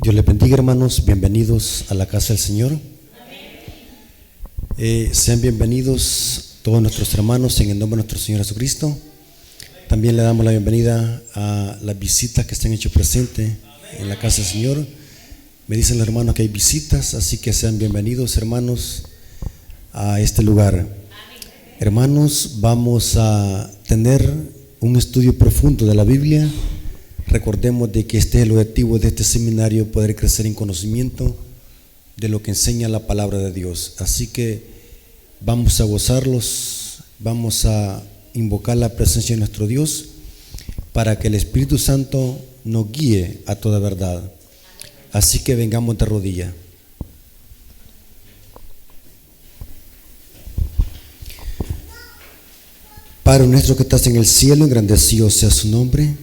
Dios les bendiga, hermanos, bienvenidos a la casa del Señor. Sean bienvenidos todos nuestros hermanos en el nombre de nuestro Señor Jesucristo. También le damos la bienvenida a las visitas que se han hecho presentes en la casa del Señor. Me dicen los hermanos que hay visitas, así que sean bienvenidos, hermanos, a este lugar. Hermanos, vamos a tener un estudio profundo de la Biblia. Recordemos de que este es el objetivo de este seminario, poder crecer en conocimiento de lo que enseña la palabra de Dios. Así que vamos a gozarlos, vamos a invocar la presencia de nuestro Dios para que el Espíritu Santo nos guíe a toda verdad. Así que vengamos de rodillas. Padre nuestro que estás en el cielo, engrandecido sea su nombre.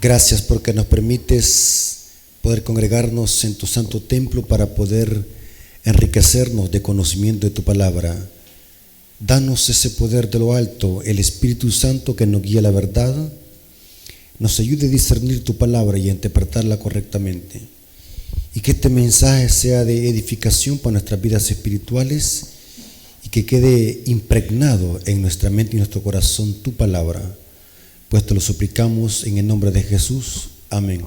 Gracias porque nos permites poder congregarnos en tu santo templo para poder enriquecernos de conocimiento de tu palabra. Danos ese poder de lo alto, el Espíritu Santo que nos guía a la verdad, nos ayude a discernir tu palabra y a interpretarla correctamente. Y que este mensaje sea de edificación para nuestras vidas espirituales y que quede impregnado en nuestra mente y nuestro corazón tu palabra. Pues te lo suplicamos en el nombre de Jesús. Amén.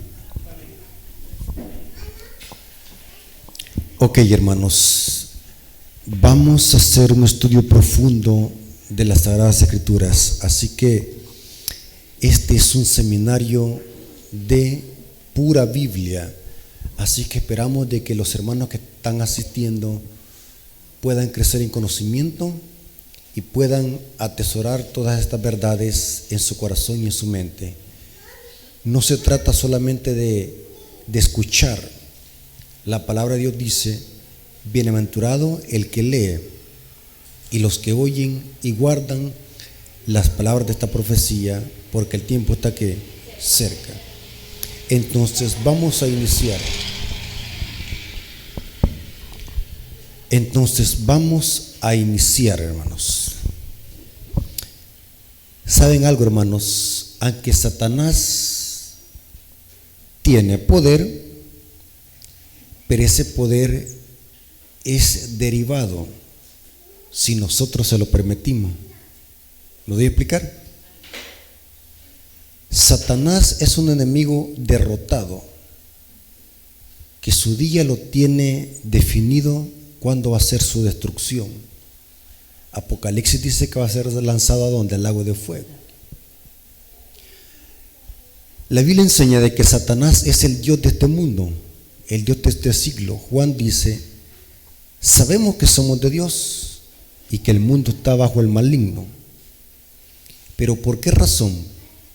Ok, hermanos, vamos a hacer un estudio profundo de las Sagradas Escrituras. Así que este es un seminario de pura Biblia. Así que esperamos de que los hermanos que están asistiendo puedan crecer en conocimiento y puedan atesorar todas estas verdades en su corazón y en su mente. No se trata solamente de escuchar. La palabra de Dios dice: bienaventurado el que lee y los que oyen y guardan las palabras de esta profecía, porque el tiempo está que cerca. Entonces vamos a iniciar. Hermanos. ¿Saben algo, hermanos? Aunque Satanás tiene poder, pero ese poder es derivado si nosotros se lo permitimos. ¿Lo voy a explicar? Satanás es un enemigo derrotado, que su día lo tiene definido cuándo va a ser su destrucción. Apocalipsis dice que va a ser lanzado ¿a dónde? Al lago de fuego. La Biblia enseña de que Satanás es el Dios de este mundo, el Dios de este siglo. Juan dice: sabemos que somos de Dios y que el mundo está bajo el maligno. ¿Pero por qué razón?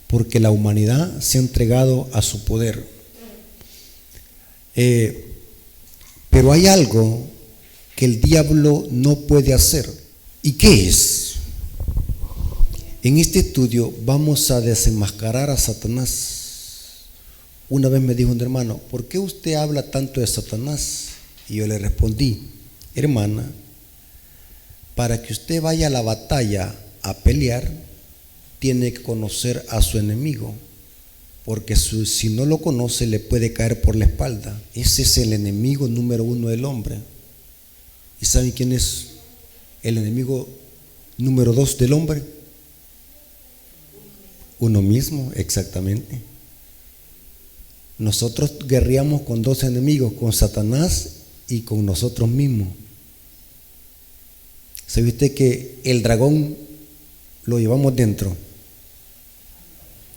Porque la humanidad se ha entregado a su poder. Pero hay algo que el diablo no puede hacer. ¿Y qué es? En este estudio vamos a desenmascarar a Satanás. Una vez me dijo un hermano: ¿por qué usted habla tanto de Satanás? Y yo le respondí: hermana, para que usted vaya a la batalla a pelear, tiene que conocer a su enemigo, porque si no lo conoce le puede caer por la espalda. Ese es el enemigo número uno del hombre. ¿Y saben quién es el enemigo número dos del hombre? Uno mismo, exactamente. Nosotros guerreamos con dos enemigos, con Satanás y con nosotros mismos. ¿Sabe usted que el dragón lo llevamos dentro?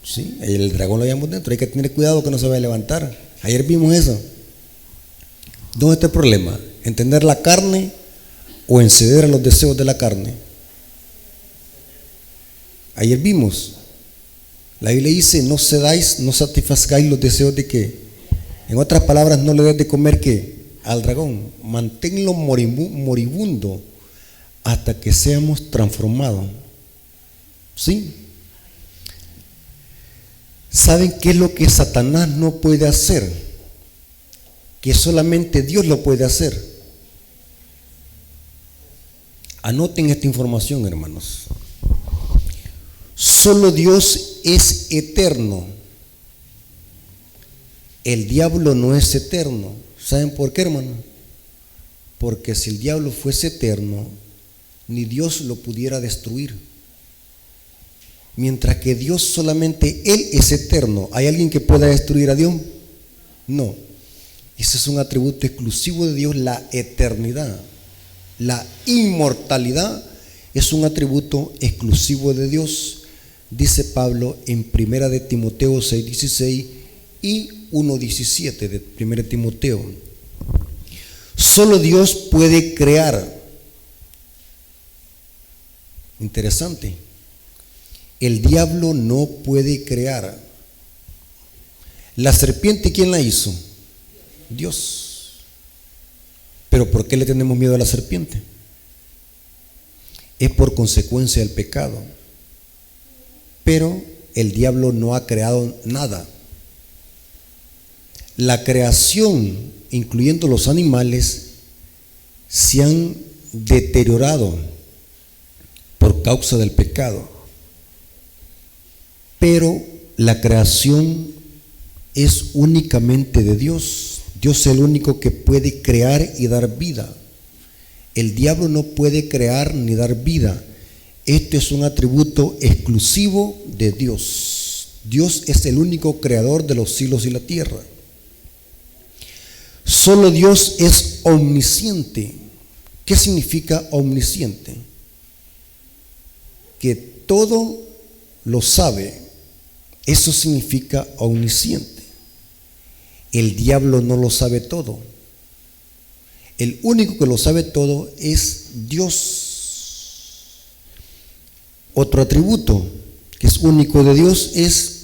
Sí, el dragón lo llevamos dentro. Hay que tener cuidado que no se vaya a levantar. Ayer vimos eso. ¿Dónde está el problema? ¿En tener la carne o en ceder a los deseos de la carne? Ayer vimos. La Biblia dice: no cedáis, no satisfagáis los deseos de qué. En otras palabras, no le des de comer qué al dragón. Manténlo moribundo hasta que seamos transformados. ¿Sí? ¿Saben qué es lo que Satanás no puede hacer? Que solamente Dios lo puede hacer. Anoten esta información, hermanos. Solo Dios es eterno. El diablo no es eterno. ¿Saben por qué, hermano? Porque si el diablo fuese eterno, ni Dios lo pudiera destruir. Mientras que Dios solamente Él es eterno. ¿Hay alguien que pueda destruir a Dios? No. Ese es un atributo exclusivo de Dios, la eternidad. La inmortalidad es un atributo exclusivo de Dios. Dice Pablo en 1 de Timoteo 6:16 y 1:17 de 1 Timoteo. Solo Dios puede crear. Interesante. El diablo no puede crear. La serpiente, ¿quién la hizo? Dios. ¿Pero por qué le tenemos miedo a la serpiente? Es por consecuencia del pecado. Pero el diablo no ha creado nada. La creación, incluyendo los animales, se han deteriorado por causa del pecado. Pero la creación es únicamente de Dios. Dios es el único que puede crear y dar vida. El diablo no puede crear ni dar vida. Este es un atributo exclusivo de Dios. Dios es el único creador de los cielos y la tierra. Solo Dios es omnisciente. ¿Qué significa omnisciente? Que todo lo sabe. Eso significa omnisciente. El diablo no lo sabe todo. El único que lo sabe todo es Dios. Otro atributo que es único de Dios es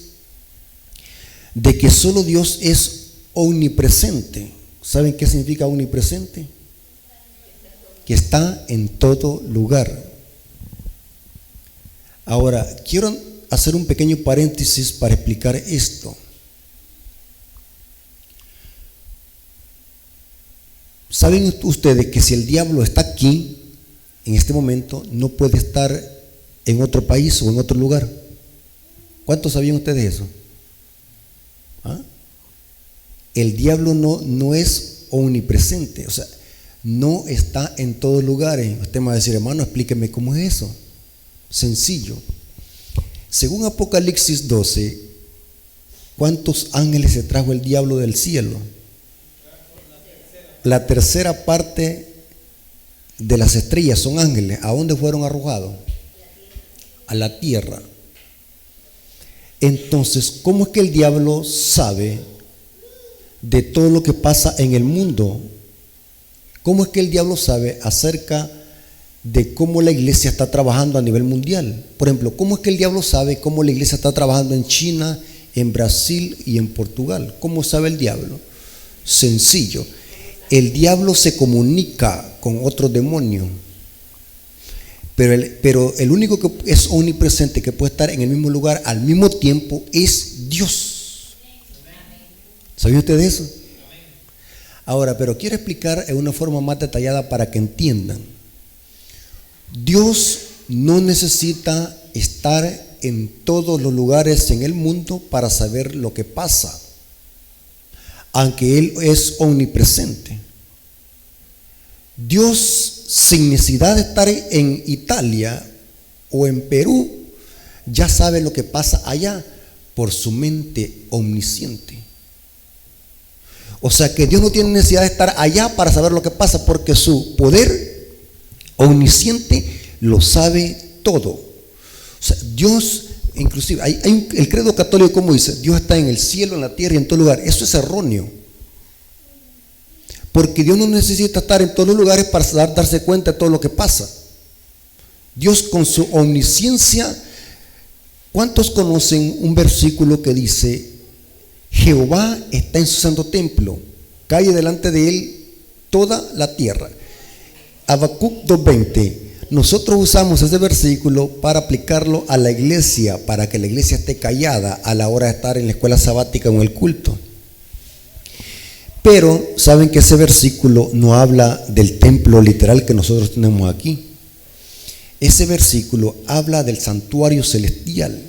de que solo Dios es omnipresente. ¿Saben qué significa omnipresente? Que está en todo lugar. Ahora, quiero hacer un pequeño paréntesis para explicar esto. ¿Saben ustedes que si el diablo está aquí, en este momento, no puede estar en otro país o en otro lugar? ¿Cuántos sabían ustedes eso? ¿Ah? El diablo no es omnipresente, o sea, no está en todos lugares. Usted me va a decir, hermano, explíqueme cómo es eso. Sencillo. Según Apocalipsis 12, ¿cuántos ángeles se trajo el diablo del cielo? La tercera parte de las estrellas son ángeles. ¿A dónde fueron arrojados? A la tierra. Entonces, ¿cómo es que el diablo sabe de todo lo que pasa en el mundo? ¿Cómo es que el diablo sabe acerca de cómo la iglesia está trabajando a nivel mundial? Por ejemplo, ¿cómo es que el diablo sabe cómo la iglesia está trabajando en China, en Brasil y en Portugal? ¿Cómo sabe el diablo? Sencillo. El diablo se comunica con otro demonio, pero el único que es omnipresente, que puede estar en el mismo lugar al mismo tiempo, es Dios. ¿Sabía usted de eso? Ahora, pero quiero explicar en una forma más detallada para que entiendan. Dios no necesita estar en todos los lugares en el mundo para saber lo que pasa, aunque Él es omnipresente. Dios, sin necesidad de estar en Italia o en Perú, ya sabe lo que pasa allá por su mente omnisciente. O sea que Dios no tiene necesidad de estar allá para saber lo que pasa, porque su poder omnisciente lo sabe todo. O sea, Dios, inclusive, el credo católico, como dice, Dios está en el cielo, en la tierra y en todo lugar. Eso es erróneo, porque Dios no necesita estar en todos los lugares para darse cuenta de todo lo que pasa. Dios, con su omnisciencia, ¿cuántos conocen un versículo que dice: Jehová está en su santo templo, calle delante de él toda la tierra? Habacuc 2:20. Nosotros usamos ese versículo para aplicarlo a la iglesia, para que la iglesia esté callada a la hora de estar en la escuela sabática o en el culto. Pero saben que ese versículo no habla del templo literal que nosotros tenemos aquí. Ese versículo habla del santuario celestial.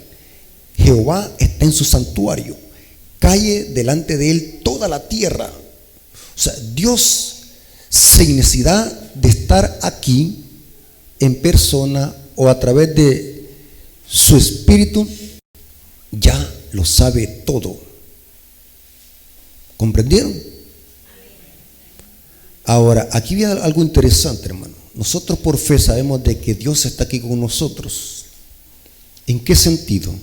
Jehová está en su santuario, cae delante de Él toda la tierra. O sea, Dios, sin necesidad de estar aquí en persona o a través de su Espíritu, ya lo sabe todo. ¿Comprendieron? Ahora, aquí viene algo interesante, hermano. Nosotros por fe sabemos de que Dios está aquí con nosotros. ¿En qué sentido?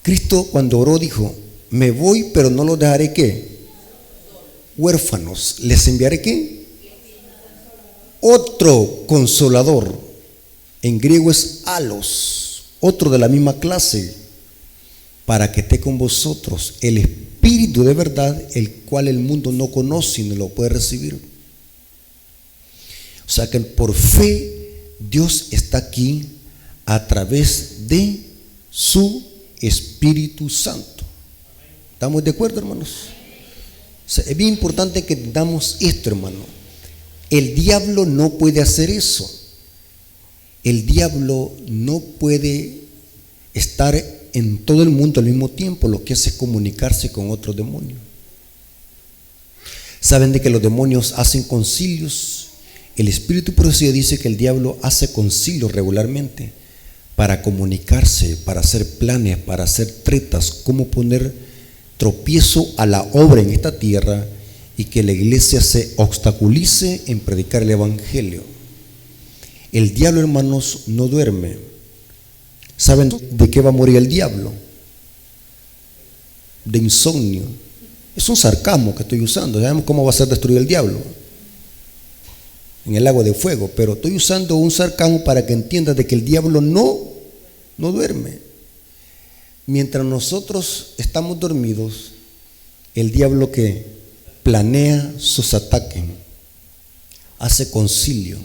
Cristo cuando oró dijo: me voy, pero no los dejaré ¿qué? Huérfanos. ¿Les enviaré qué? Otro consolador. En griego es alos, otro de la misma clase, para que esté con vosotros, el Espíritu de verdad, el cual el mundo no conoce y no lo puede recibir. O sea que por fe Dios está aquí a través de su Espíritu Santo. ¿Estamos de acuerdo, hermanos? O sea, es bien importante que entendamos esto, hermano. El diablo no puede hacer eso. El diablo no puede estar en todo el mundo al mismo tiempo. Lo que hace es comunicarse con otro demonio. Saben de que los demonios hacen concilios. El Espíritu Profecía dice que el diablo hace concilios regularmente para comunicarse, para hacer planes, para hacer tretas, cómo poner tropiezo a la obra en esta tierra y que la iglesia se obstaculice en predicar el Evangelio. El diablo, hermanos, no duerme. ¿Saben de qué va a morir el diablo? De insomnio. Es un sarcasmo que estoy usando. Sabemos cómo va a ser destruido el diablo en el lago de fuego, pero estoy usando un sarcasmo para que entiendas de que el diablo no duerme. Mientras nosotros estamos dormidos, el diablo que planea sus ataques, hace concilio.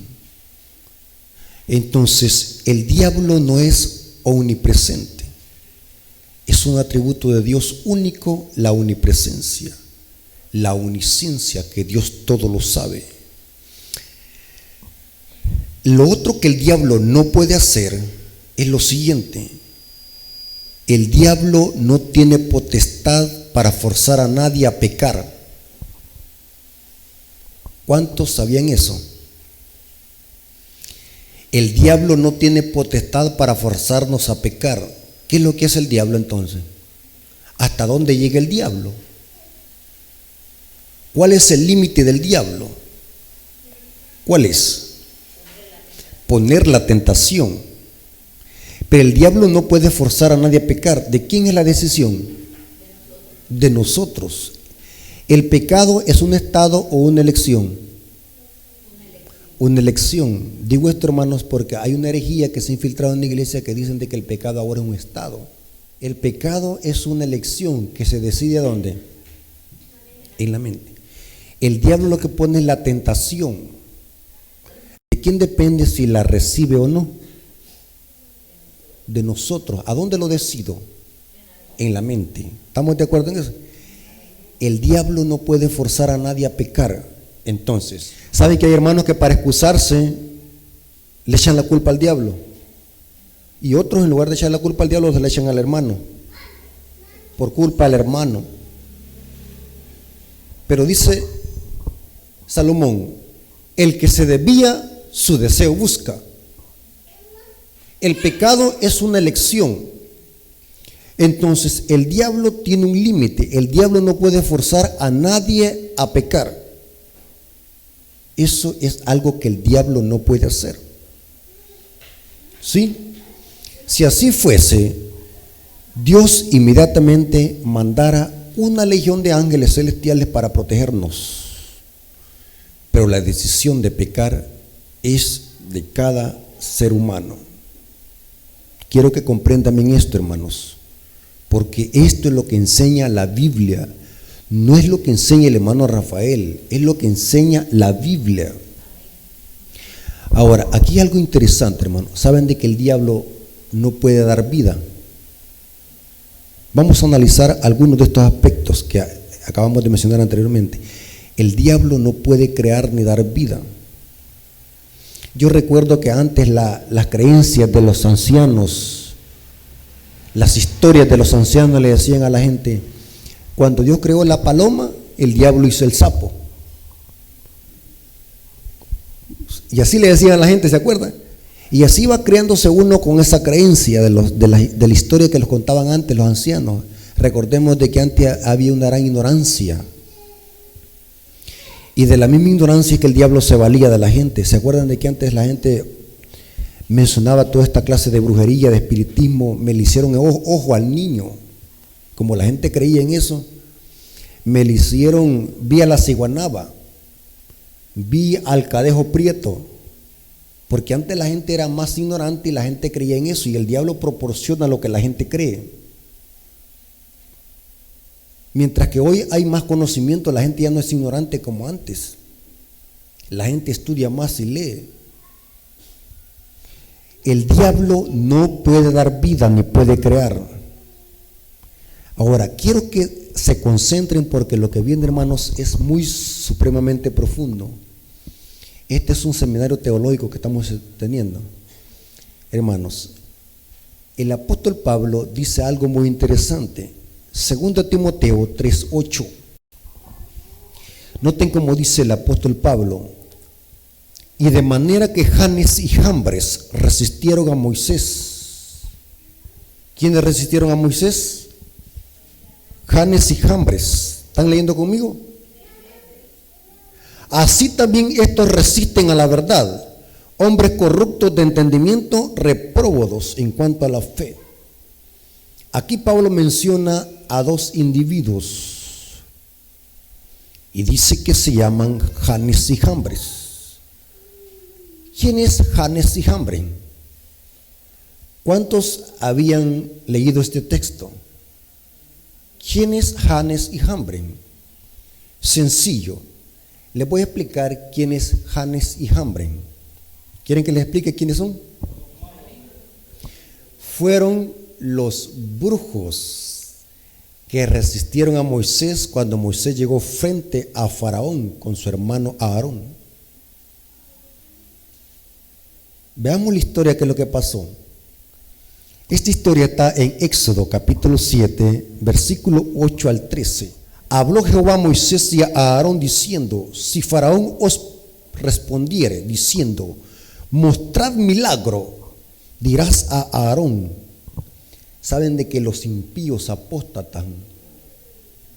Entonces, el diablo no es omnipresente. Es un atributo de Dios único, la omnipresencia, la omnisciencia, que Dios todo lo sabe. Lo otro que el diablo no puede hacer es lo siguiente: el diablo no tiene potestad para forzar a nadie a pecar. ¿Cuántos sabían eso? El diablo no tiene potestad para forzarnos a pecar. ¿Qué es lo que hace el diablo entonces? ¿Hasta dónde llega el diablo? ¿Cuál es el límite del diablo? ¿Cuál es? Poner la tentación. Pero el diablo no puede forzar a nadie a pecar. ¿De quién es la decisión? De nosotros. ¿El pecado es un estado o una elección? Una elección. Digo esto, hermanos, porque hay una herejía que se ha infiltrado en la iglesia que dicen de que el pecado ahora es un estado. El pecado es una elección que se decide ¿a dónde? En la mente. El diablo lo que pone es la tentación. ¿De quién depende si la recibe o no? De nosotros. ¿A dónde lo decido? En la mente. ¿Estamos de acuerdo en eso? El diablo no puede forzar a nadie a pecar. Entonces, ¿saben que hay hermanos que para excusarse le echan la culpa al diablo? Y otros, en lugar de echar la culpa al diablo, se le echan al hermano, por culpa del hermano. Pero dice Salomón: el que se desvía, su deseo busca. El pecado es una elección. Entonces, el diablo tiene un límite. El diablo no puede forzar a nadie a pecar. Eso es algo que el diablo no puede hacer. ¿Sí? Si así fuese, Dios inmediatamente mandara una legión de ángeles celestiales para protegernos. Pero la decisión de pecar es de cada ser humano. Quiero que comprendan bien esto, hermanos, porque esto es lo que enseña la Biblia. No es lo que enseña el hermano Rafael, es lo que enseña la Biblia. Ahora, aquí hay algo interesante, hermano. ¿Saben de que el diablo no puede dar vida? Vamos a analizar algunos de estos aspectos que acabamos de mencionar anteriormente. El diablo no puede crear ni dar vida. Yo recuerdo que antes las creencias de los ancianos Las historias de los ancianos le decían a la gente: cuando Dios creó la paloma, el diablo hizo el sapo. Y así le decían a la gente, ¿se acuerdan? Y así va creándose uno con esa creencia de la historia que les contaban antes los ancianos. Recordemos de que antes había una gran ignorancia. Y de la misma ignorancia es que el diablo se valía de la gente. ¿Se acuerdan de que antes la gente mencionaba toda esta clase de brujería, de espiritismo? Me le hicieron ojo al niño. Como la gente creía en eso, me le hicieron, vi a la ciguanaba, vi al cadejo prieto, porque antes la gente era más ignorante y la gente creía en eso, y el diablo proporciona lo que la gente cree. Mientras que hoy hay más conocimiento, la gente ya no es ignorante como antes. La gente estudia más y lee. El diablo no puede dar vida ni puede crear. Ahora, quiero que se concentren porque lo que viene, hermanos, es muy supremamente profundo. Este es un seminario teológico que estamos teniendo. Hermanos, el apóstol Pablo dice algo muy interesante. 2 Timoteo 3:8. Noten cómo dice el apóstol Pablo: y de manera que Janes y Jambres resistieron a Moisés. ¿Quiénes resistieron a Moisés? Janes y Jambres. ¿Están leyendo conmigo? Así también estos resisten a la verdad, hombres corruptos de entendimiento, repróbados en cuanto a la fe. Aquí Pablo menciona a dos individuos y dice que se llaman Janes y Jambres. ¿Quién es Janes y Jambres? ¿Cuántos habían leído este texto? ¿Quién es Janes y Jambres? Sencillo. Les voy a explicar quién es Janes y Jambres. ¿Quieren que les explique quiénes son? Fueron los brujos que resistieron a Moisés cuando Moisés llegó frente a Faraón con su hermano Aarón. Veamos la historia, qué es lo que pasó. Esta historia está en Éxodo capítulo 7, versículo 8 al 13. Habló Jehová a Moisés y a Aarón diciendo: si Faraón os respondiere diciendo: mostrad milagro, dirás a Aarón. Saben de que los impíos apóstatas,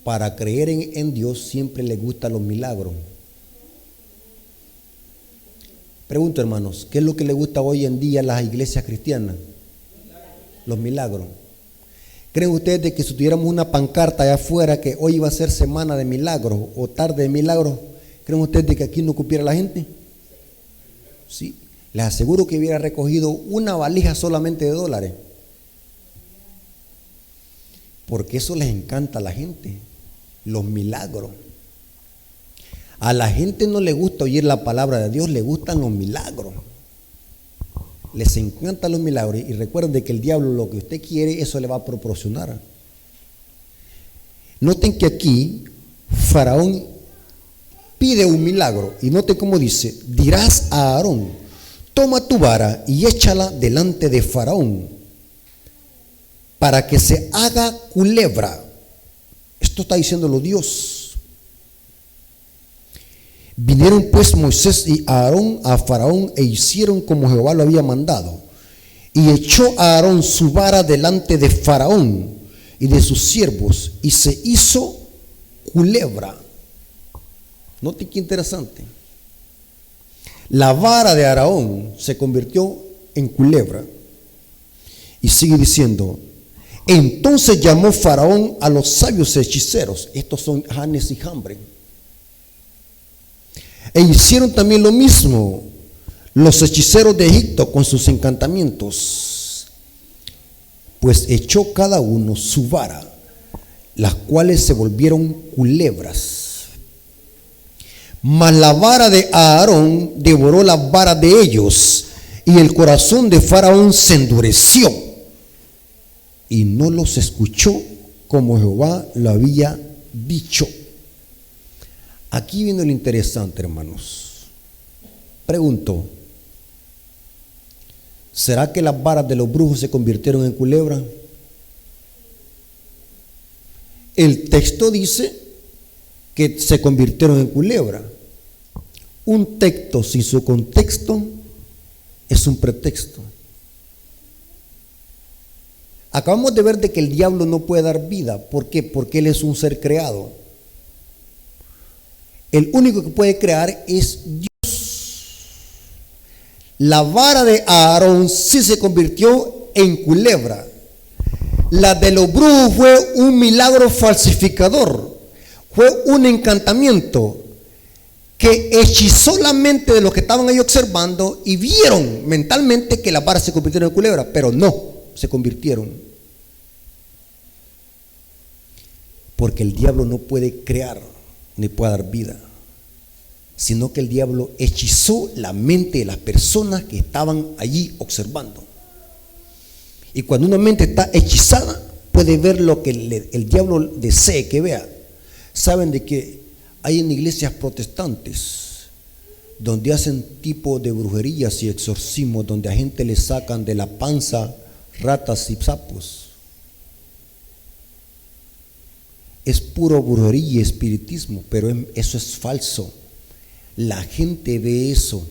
para creer en Dios, siempre les gustan los milagros. Pregunto, hermanos, ¿qué es lo que les gusta hoy en día a las iglesias cristianas? Los milagros. ¿Creen ustedes de que si tuviéramos una pancarta allá afuera que hoy iba a ser semana de milagros o tarde de milagros, creen ustedes de que aquí no cupiera la gente? Sí, les aseguro que hubiera recogido una valija solamente de dólares, porque eso les encanta a la gente, los milagros. A la gente no le gusta oír la palabra de Dios, le gustan los milagros. Les encantan los milagros, y recuerden de que el diablo lo que usted quiere, eso le va a proporcionar. Noten que aquí Faraón pide un milagro, y noten cómo dice: dirás a Aarón, toma tu vara y échala delante de Faraón, para que se haga culebra. Esto está diciéndolo Dios. Vinieron pues Moisés y Aarón a Faraón e hicieron como Jehová lo había mandado. Y echó a Aarón su vara delante de Faraón y de sus siervos, y se hizo culebra. Note qué interesante. La vara de Aarón se convirtió en culebra. Y sigue diciendo: entonces llamó Faraón a los sabios hechiceros. Estos son Janes y Jambres. E hicieron también lo mismo los hechiceros de Egipto con sus encantamientos, pues echó cada uno su vara, las cuales se volvieron culebras. Mas la vara de Aarón devoró la vara de ellos, y el corazón de Faraón se endureció, y no los escuchó como Jehová lo había dicho. Aquí viene lo interesante, hermanos. Pregunto: ¿será que las varas de los brujos se convirtieron en culebra? El texto dice que se convirtieron en culebra. Un texto sin su contexto es un pretexto. Acabamos de ver de que el diablo no puede dar vida. ¿Por qué? Porque él es un ser creado. El único que puede crear es Dios. La vara de Aarón sí se convirtió en culebra. La de los brujos fue un milagro falsificador. Fue un encantamiento que hechizó la mente de los que estaban ahí observando y vieron mentalmente que las varas se convirtieron en culebra, pero no se convirtieron. Porque el diablo no puede crear ni puede dar vida, sino que el diablo hechizó la mente de las personas que estaban allí observando. Y cuando una mente está hechizada, puede ver lo que el diablo desee que vea. Saben de que hay en iglesias protestantes donde hacen tipo de brujerías y exorcismos, donde a gente le sacan de la panza ratas y sapos. Es puro brujería y espiritismo, pero eso es falso. La gente ve eso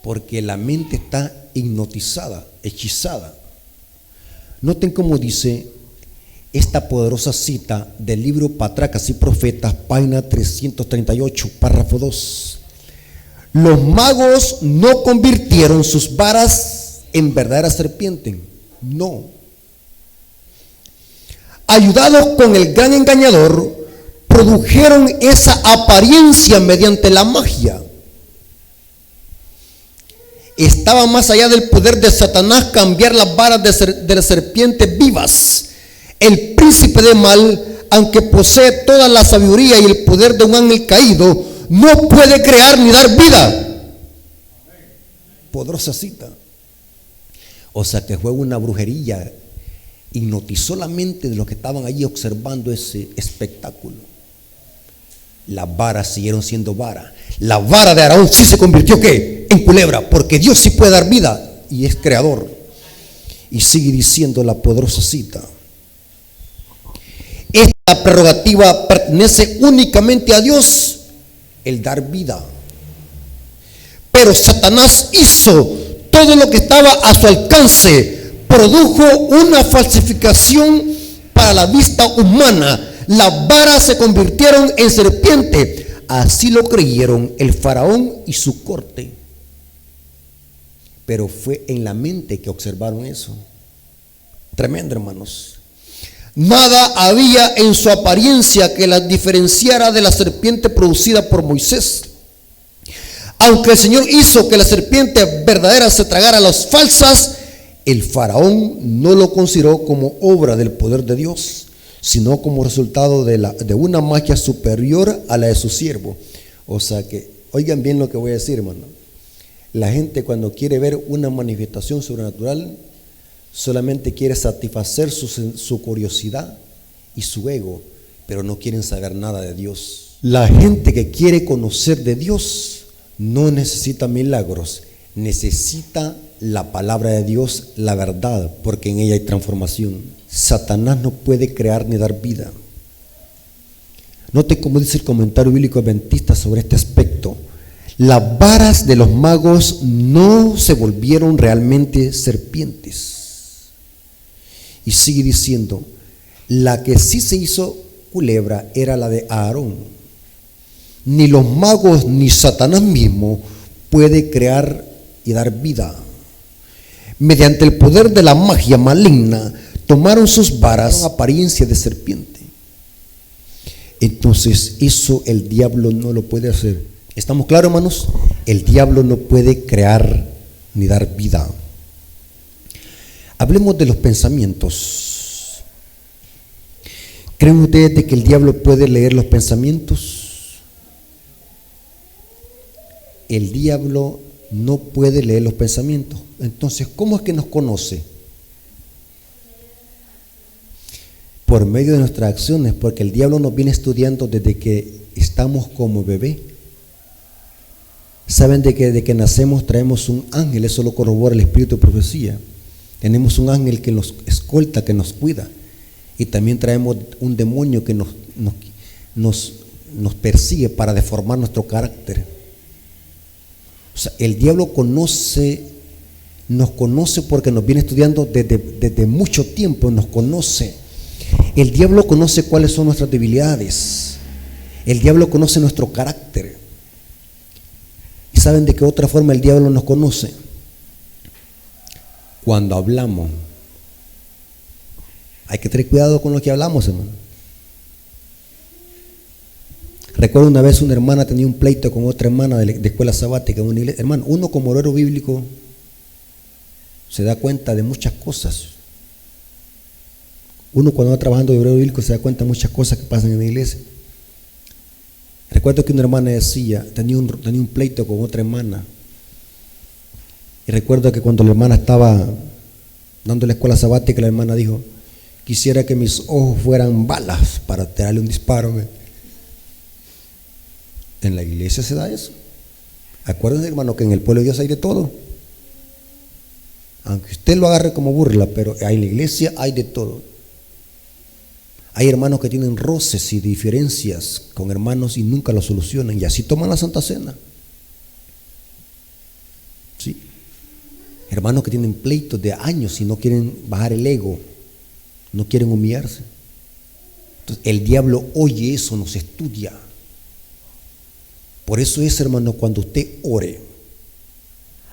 porque la mente está hipnotizada, hechizada. Noten cómo dice esta poderosa cita del libro Patriarcas y Profetas, página 338, párrafo 2. Los magos no convirtieron sus varas en verdadera serpiente. No. Ayudados con el gran engañador, produjeron esa apariencia mediante la magia. Estaba más allá del poder de Satanás cambiar las varas de las serpientes vivas. El príncipe de mal, aunque posee toda la sabiduría y el poder de un ángel caído, no puede crear ni dar vida. Poderosa cita. O sea que fue una brujería. Hipnotizó la mente de los que estaban allí observando ese espectáculo. Las varas siguieron siendo varas. La vara de Aarón sí se convirtió ¿qué? En culebra, porque Dios sí puede dar vida y es creador. Y sigue diciendo la poderosa cita: esta prerrogativa pertenece únicamente a Dios, el dar vida. Pero Satanás hizo todo lo que estaba a su alcance. Produjo una falsificación para la vista humana. Las varas se convirtieron en serpiente. Así lo creyeron el faraón y su corte. Pero fue en la mente que observaron eso. Tremendo, hermanos. Nada había en su apariencia que las diferenciara de la serpiente producida por Moisés. Aunque el Señor hizo que la serpiente verdadera se tragara a las falsas, el faraón no lo consideró como obra del poder de Dios, sino como resultado de una magia superior a la de su siervo. O sea que, oigan bien lo que voy a decir, hermano. La gente cuando quiere ver una manifestación sobrenatural, solamente quiere satisfacer su curiosidad y su ego, pero no quieren saber nada de Dios. La gente que quiere conocer de Dios no necesita milagros, necesita la palabra de Dios, la verdad, porque en ella hay transformación. Satanás no puede crear ni dar vida. Note cómo dice el comentario bíblico adventista sobre este aspecto. Las varas de los magos no se volvieron realmente serpientes. Y sigue diciendo, la que sí se hizo culebra era la de Aarón. Ni los magos ni Satanás mismo puede crear y dar vida. Mediante el poder de la magia maligna, tomaron sus varas apariencia de serpiente. Entonces eso el diablo no lo puede hacer. ¿Estamos claros, hermanos? El diablo no puede crear ni dar vida. Hablemos de los pensamientos. ¿Creen ustedes de que el diablo puede leer los pensamientos? El diablo no puede leer los pensamientos. Entonces, ¿cómo es que nos conoce? Por medio de nuestras acciones, porque el diablo nos viene estudiando desde que estamos como bebé. Saben de que desde que nacemos traemos un ángel, eso lo corrobora el espíritu de profecía. Tenemos un ángel que nos escolta, que nos cuida. y también traemos un demonio que nos persigue para deformar nuestro carácter. O sea, el diablo nos conoce porque nos viene estudiando desde mucho tiempo, nos conoce. El diablo conoce cuáles son nuestras debilidades. El diablo conoce nuestro carácter. ¿Y saben de qué otra forma el diablo nos conoce? Cuando hablamos. Hay que tener cuidado con lo que hablamos, hermano. Recuerdo una vez una hermana tenía un pleito con otra hermana de escuela sabática en una iglesia. Hermano, uno como obrero bíblico se da cuenta de muchas cosas. Uno cuando va trabajando de obrero bíblico se da cuenta de muchas cosas que pasan en la iglesia. Recuerdo que una hermana decía, tenía un pleito con otra hermana. Y recuerdo que cuando la hermana estaba dando la escuela sabática, la hermana dijo: quisiera que mis ojos fueran balas para tirarle un disparo. En la iglesia se da eso. Acuérdense, hermano, que en el pueblo de Dios hay de todo. Aunque usted lo agarre como burla, pero en la iglesia hay de todo. Hay hermanos que tienen roces y diferencias con hermanos y nunca lo solucionan, y así toman la Santa Cena. ¿Sí? Hermanos que tienen pleitos de años y no quieren bajar el ego, no quieren humillarse. Entonces, el diablo oye eso, nos estudia. Por eso es, hermano, cuando usted ore,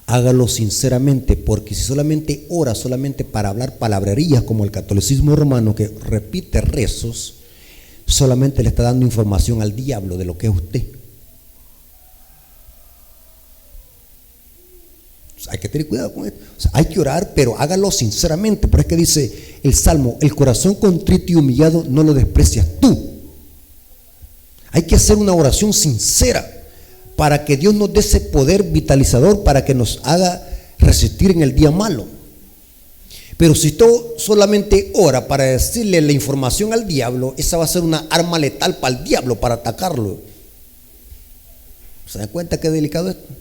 hágalo sinceramente, porque si solamente ora solamente para hablar palabrerías como el catolicismo romano, que repite rezos, solamente le está dando información al diablo de lo que es usted. O sea, hay que tener cuidado con esto. O sea, hay que orar, pero hágalo sinceramente. Por eso es que dice el Salmo: el corazón contrito y humillado no lo desprecias tú. Hay que hacer una oración sincera para que Dios nos dé ese poder vitalizador para que nos haga resistir en el día malo. Pero si tú solamente ora para decirle la información al diablo, esa va a ser una arma letal para el diablo, para atacarlo. ¿Se dan cuenta qué delicado es esto?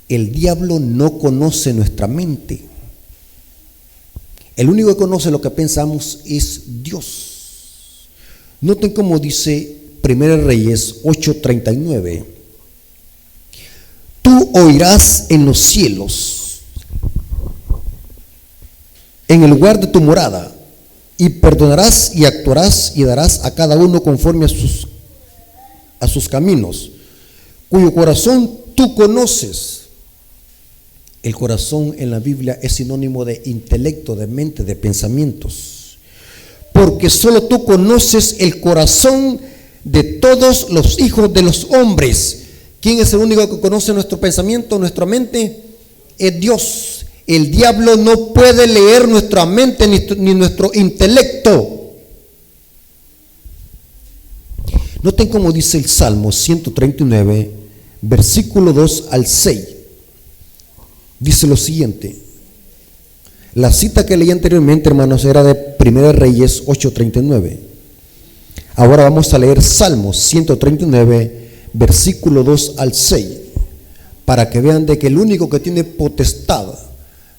El diablo no conoce nuestra mente. El único que conoce lo que pensamos es Dios. Noten cómo dice 1 Reyes 8:39. Tú oirás en los cielos, en el lugar de tu morada, y perdonarás y actuarás y darás a cada uno conforme a sus caminos, cuyo corazón tú conoces. El corazón en la Biblia es sinónimo de intelecto, de mente, de pensamientos, porque solo tú conoces el corazón de todos los hijos de los hombres. ¿Quién es el único que conoce nuestro pensamiento, nuestra mente? Es Dios. El diablo no puede leer nuestra mente ni nuestro intelecto. Noten cómo dice el Salmo 139, versículo 2 al 6. Dice lo siguiente. La cita que leí anteriormente, hermanos, era de 1 Reyes 8:39. Ahora vamos a leer Salmos 139, versículo 2 al 6, para que vean de que el único que tiene potestad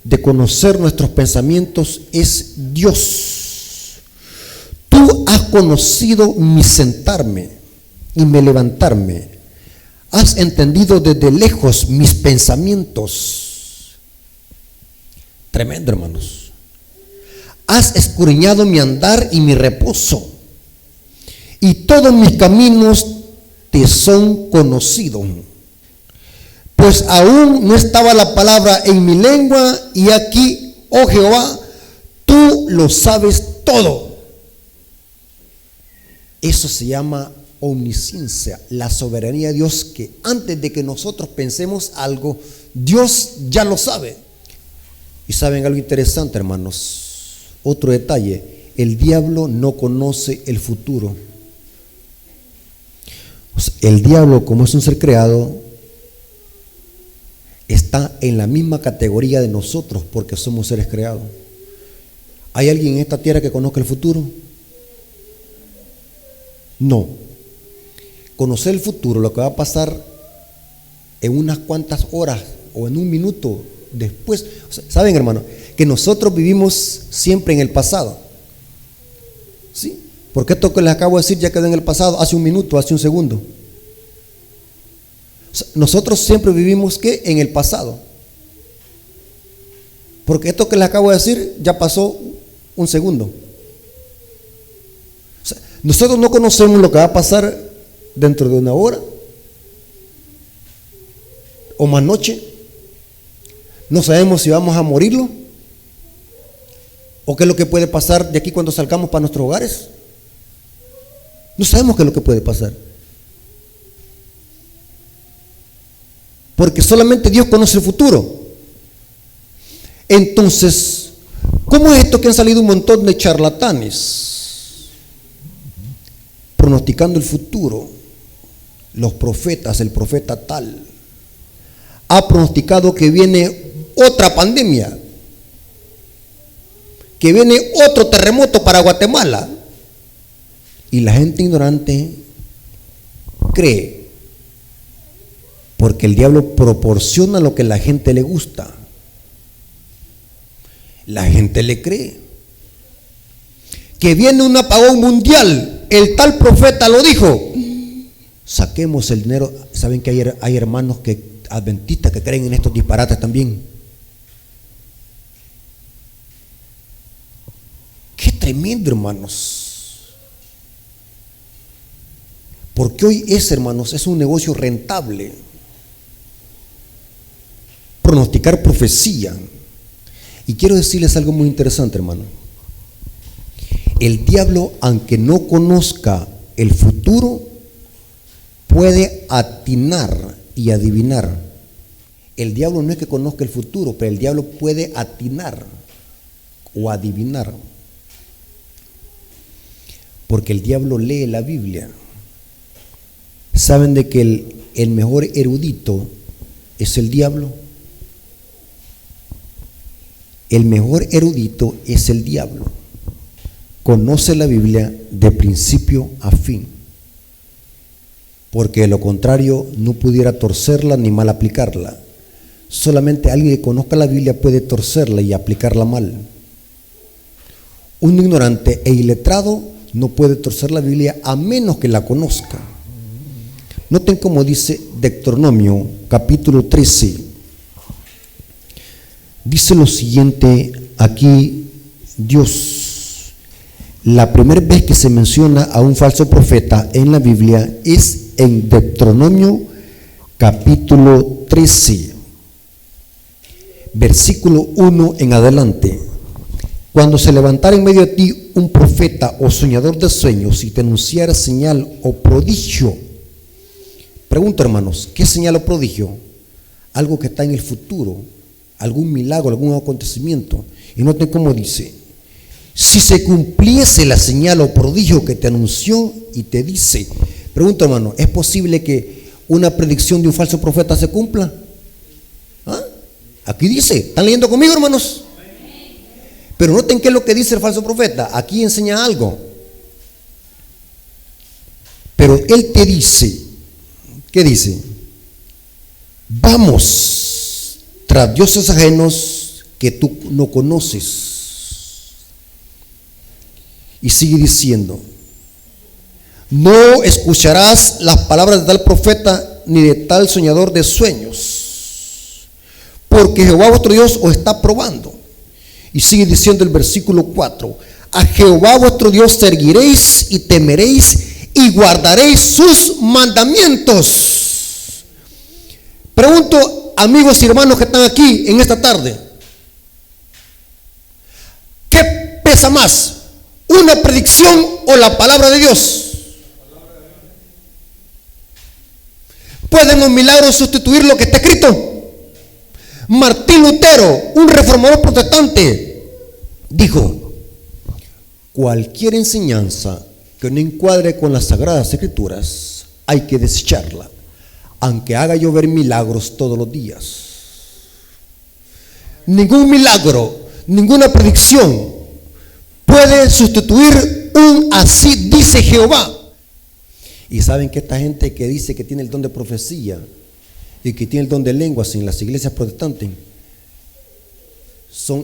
de conocer nuestros pensamientos es Dios. Tú has conocido mi sentarme y mi levantarme. Has entendido desde lejos mis pensamientos. Tremendo, hermanos. Has escudriñado mi andar y mi reposo, y todos mis caminos te son conocidos. Pues aún no estaba la palabra en mi lengua, y aquí, oh Jehová, tú lo sabes todo. Eso se llama omnisciencia, la soberanía de Dios, que antes de que nosotros pensemos algo, Dios ya lo sabe. Y saben algo interesante, hermanos, otro detalle: el diablo no conoce el futuro. O sea, el diablo, como es un ser creado, está en la misma categoría de nosotros, porque somos seres creados. ¿Hay alguien en esta tierra que conozca el futuro? No. Conocer el futuro, lo que va a pasar en unas cuantas horas o en un minuto después. O sea, saben, hermano, que nosotros vivimos siempre en el pasado. ¿Sí? Porque esto que les acabo de decir ya quedó en el pasado, hace un minuto, hace un segundo. O sea, nosotros siempre vivimos ¿qué? En el pasado. Porque esto que les acabo de decir ya pasó un segundo. O sea, nosotros no conocemos lo que va a pasar dentro de una hora o más noche. No sabemos si vamos a morirlo o qué es lo que puede pasar de aquí cuando salgamos para nuestros hogares. No sabemos qué es lo que puede pasar. Porque solamente Dios conoce el futuro. Entonces, ¿cómo es esto que han salido un montón de charlatanes pronosticando el futuro? Los profetas, el profeta tal, ha pronosticado que viene otra pandemia, que viene otro terremoto para Guatemala. Y la gente ignorante cree, porque el diablo proporciona lo que a la gente le gusta. La gente le cree. Que viene un apagón mundial, el tal profeta lo dijo. Saquemos el dinero. Saben que hay hermanos adventistas que creen en estos disparates también. Qué tremendo, hermanos. Porque hoy hermanos, es un negocio rentable pronosticar profecía. Y quiero decirles algo muy interesante, hermano. El diablo, aunque no conozca el futuro, puede atinar y adivinar. El diablo no es que conozca el futuro, pero el diablo puede atinar o adivinar. Porque el diablo lee la Biblia. ¿Saben de que el mejor erudito es el diablo? El mejor erudito es el diablo. Conoce la Biblia de principio a fin. Porque de lo contrario no pudiera torcerla ni mal aplicarla. Solamente alguien que conozca la Biblia puede torcerla y aplicarla mal. Un ignorante e iletrado no puede torcer la Biblia a menos que la conozca. Noten cómo dice Deuteronomio capítulo 13. Dice lo siguiente aquí Dios. La primera vez que se menciona a un falso profeta en la Biblia es en Deuteronomio capítulo 13, versículo 1 en adelante. Cuando se levantara en medio de ti un profeta o soñador de sueños y te anunciara señal o prodigio. Pregunto, hermanos, ¿qué señal o prodigio? Algo que está en el futuro, algún milagro, algún acontecimiento. Y noten cómo dice: si se cumpliese la señal o prodigio que te anunció y te dice. Pregunto, hermano, ¿es posible que una predicción de un falso profeta se cumpla? ¿Ah? Aquí dice, ¿están leyendo conmigo, hermanos? Pero noten qué es lo que dice el falso profeta. Aquí enseña algo. Pero él te dice, ¿qué dice? Vamos tras dioses ajenos que tú no conoces. Y sigue diciendo: no escucharás las palabras de tal profeta ni de tal soñador de sueños, porque Jehová vuestro Dios os está probando. Y sigue diciendo el versículo 4: a Jehová vuestro Dios serviréis y temeréis y guardaréis sus mandamientos. Pregunto, amigos y hermanos que están aquí en esta tarde, ¿qué pesa más? ¿Una predicción o la palabra de Dios? ¿Pueden un milagro sustituir lo que está escrito? Martín Lutero, un reformador protestante, dijo: cualquier enseñanza que no encuadre con las sagradas escrituras hay que desecharla, aunque haga llover milagros todos los días. Ningún milagro, ninguna predicción puede sustituir un así dice Jehová. Y saben que esta gente que dice que tiene el don de profecía y que tiene el don de lenguas en las iglesias protestantes